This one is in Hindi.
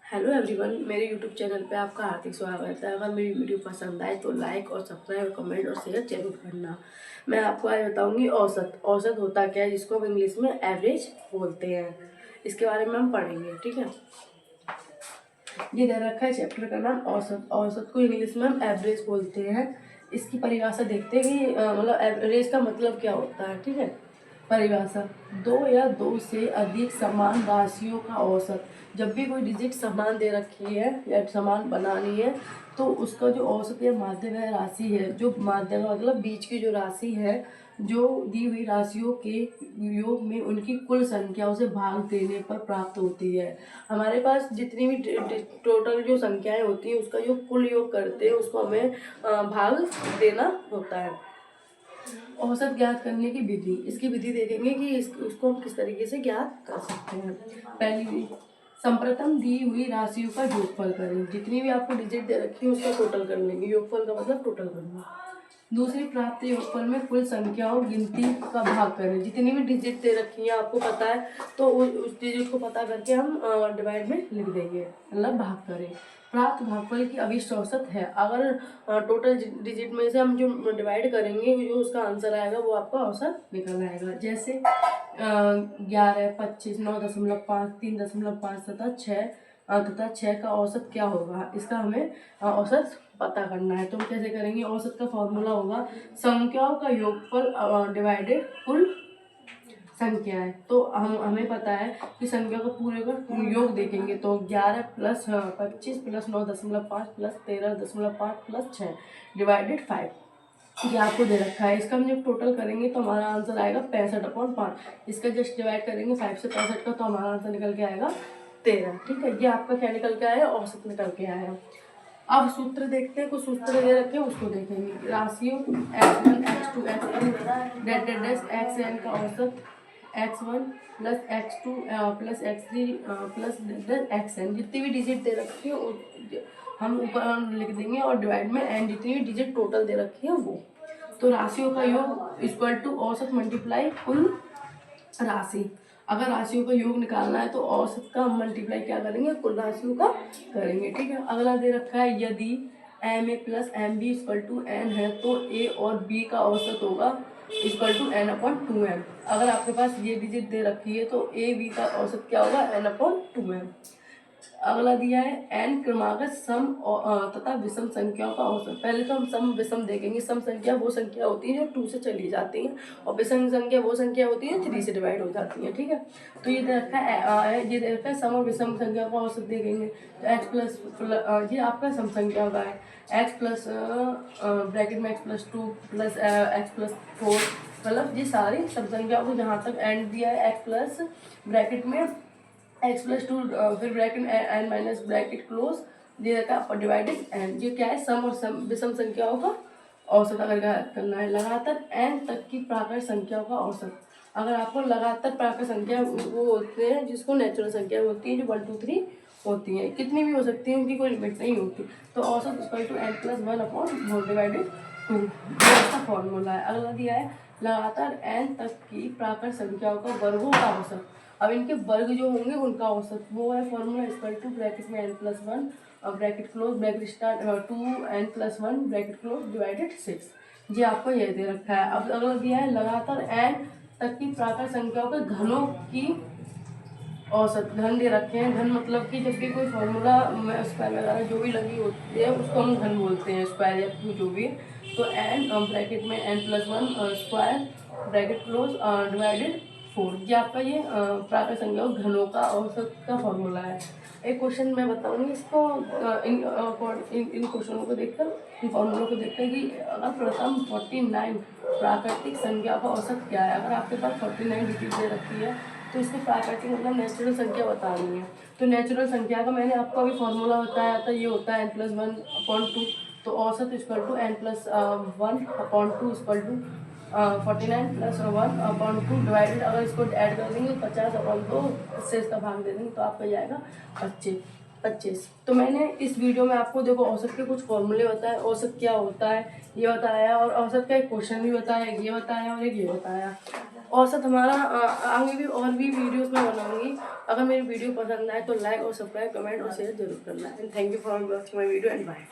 हेलो एवरीवन, मेरे यूट्यूब चैनल पे आपका हार्दिक स्वागत है। अगर मेरी वीडियो पसंद आए तो लाइक और सब्सक्राइब, कमेंट और शेयर जरूर करना। मैं आपको आज बताऊंगी औसत। औसत होता क्या है, जिसको हम इंग्लिश में एवरेज बोलते हैं। इसके बारे में हम पढ़ेंगे, ठीक है। ये दे रखा है चैप्टर का नाम औसत। औसत को इंग्लिश में हम एवरेज बोलते हैं। इसकी परिभाषा देखते हैं कि मतलब एवरेज का मतलब क्या होता है, ठीक है। परिभाषा: दो या दो से अधिक समान राशियों का औसत। जब भी कोई डिजिट समान दे रखी है या समान बनानी है तो उसका जो औसत या माध्यम राशि है, जो माध्यम मतलब बीच की जो राशि है, जो दी हुई राशियों के योग में उनकी कुल संख्याओं से भाग देने पर प्राप्त होती है। हमारे पास जितनी भी टोटल जो संख्याएं होती हैं उसका जो कुल योग करते हैं उसको हमें भाग देना होता है। औसत ज्ञात करने की विधि, इसकी विधि देखेंगे कि उसको हम किस तरीके से ज्ञात कर सकते हैं। पहली विधि: संप्रथम दी हुई राशियों का योगफल करें। जितनी भी आपको डिजिट दे रखी है उसका टोटल कर लेंगे। योगफल का मतलब टोटल करना। दूसरी, प्राप्त योगफल में कुल संख्याओं गिनती का भाग करें। जितनी भी डिजिट दे रखी है आपको पता है तो उस डिजिट को पता करके हम डिवाइड में लिख देंगे, मतलब भाग करें। प्राप्त भागफल की अभिष्ट औसत है। अगर टोटल डिजिट में से हम जो डिवाइड करेंगे जो उसका आंसर आएगा वो आपका औसत निकल आएगा। जैसे 11, 25, 9.5, 3.5 तथा 6 का औसत क्या होगा, इसका हमें औसत पता करना है। तो हम कैसे करेंगे? औसत का फॉर्मूला होगा संख्याओं का योगफल डिवाइडेड कुल संख्या है। तो हमें पता है कि संख्या का पूरे का योग देखेंगे तो 11 plus 25 plus 9.5 plus 13.5 plus 6 divided 5। ये आपको दे रखा है। इसका हम जब टोटल करेंगे तो हमारा आंसर आएगा 65/5। इसका जस्ट डिवाइड करेंगे 5 से 65 का तो हमारा आंसर निकल के आएगा 13। ठीक है, ये आपका क्या निकल के आया? औसत निकल के आया। अब सूत्र देखते हैं, कुछ सूत्र दे रखे हैं उसको देखेंगे। राशियों x1 x2 xn date xn का औसत x1 plus x2 plus x3 plus xn। जितनी भी डिजिट दे रखी है हम ऊपर लिख देंगे और डिवाइड में n जितनी भी डिजिट टोटल दे रखी है वो। तो राशियों का योग इक्वल टू औसत मल्टीप्लाई कुल राशि। अगर राशियों का योग निकालना है तो औसत का मल्टीप्लाई क्या करेंगे? कुल राशियों का करेंगे। ठीक है, अगला दे रखा है यदि m a plus m b equal to n है तो ए और बी का औसत होगा equal to N upon 2m। अगर आपके पास ये डिजिट दे रखी है तो ए बी का औसत क्या होगा? N upon 2m। अगला दिया है एन क्रमागत सम तथा विषम संख्याओं का औसत। पहले तो हम सम विषम देखेंगे। सम संख्या वो संख्या होती है जो 2 से चली जाती है और विषम संख्या वो संख्या होती है 3 से डिवाइड हो जाती है। ठीक है, तो ये दे रखा है ये दे रखा है सम और विषम संख्या का औसत देखेंगे तो एक्स प्लस ये आपका सम संख्या का है। एक्स प्लस ब्रैकेट में x+2 प्लस x+4, मतलब ये सारी सम संख्या को जहाँ तक एंड दिया है एक्स प्लस ब्रैकेट में x+2 फिर bracket N minus bracket close दे रखा है और डिवाइडेड एन। ये क्या है? सम और विषम संख्याओं का औसत अगर करना है। लगातार एन तक की प्राकृत संख्याओं का औसत। अगर आपको लगातार प्राकृत संख्या वो होते हैं जिसको नेचुरल संख्या होती है, जो 1 2 3 होती हैं, कितनी भी हो सकती है, उनकी कोई लिमिट नहीं होती। तो औसत equal to n+1 upon divided 2, ये इसका फॉर्मूला है। अगला दिया है लगातार n तक की प्राकृत संख्याओं का वर्गों का औसत। अब इनके वर्ग जो होंगे उनका औसत वो है फॉर्मूला इक्वल टू ब्रैकेट में n+1 और bracket close bracket start 2n+1 bracket close divided 6। ये आपको ये दे रखा है। अब अगला दिया है लगातार n तक की प्राकृत संख्याओं के घनों की औसत। घन दे रखे हैं। घन मतलब कि जब भी कोई फॉर्मूला में स्क्वायर वगैरह जो भी लगी होती है उसको हम घन बोलते हैं, स्क्वायर या क्यू जो भी। तो n ब्रैकेट में n+1 square bracket close divided 4। ये आपका ये प्राकृत संख्याओं घनों का औसत का फॉर्मूला है। एक क्वेश्चन मैं बताऊंगी इसको इन क्वेश्चनों को देखकर, इन फॉर्मूलों को देखकर कि अगर प्रथम 49 प्राकृतिक संख्या का औसत क्या है। अगर आपके पास 49 डिजिट दे रखी है तो इसको प्राकृतिक मतलब नेचुरल संख्या बतानी है। तो नेचुरल संख्या का मैंने आपको अभी फॉर्मूला बताया था, ये होता है n+1/2। तो औसत equal to n+1/2 equal to 49 + 1/2 divided, अगर इसको ऐड कर देंगे 50/2 इससे इसका भाग दे देंगे तो आपका जाएगा 25। 25। तो मैंने इस वीडियो में आपको देखो औसत के कुछ फॉर्मूले बताए, औसत क्या होता है ये बताया, और औसत का एक क्वेश्चन भी बताया, एक ये बताया और एक ये बताया। औसत हमारा आगे भी और भी वीडियोस में बनाऊंगी। अगर मेरी वीडियो पसंद आए तो लाइक और सब्सक्राइब, कमेंट और शेयर जरूर करना। And thank you for watching my video and bye.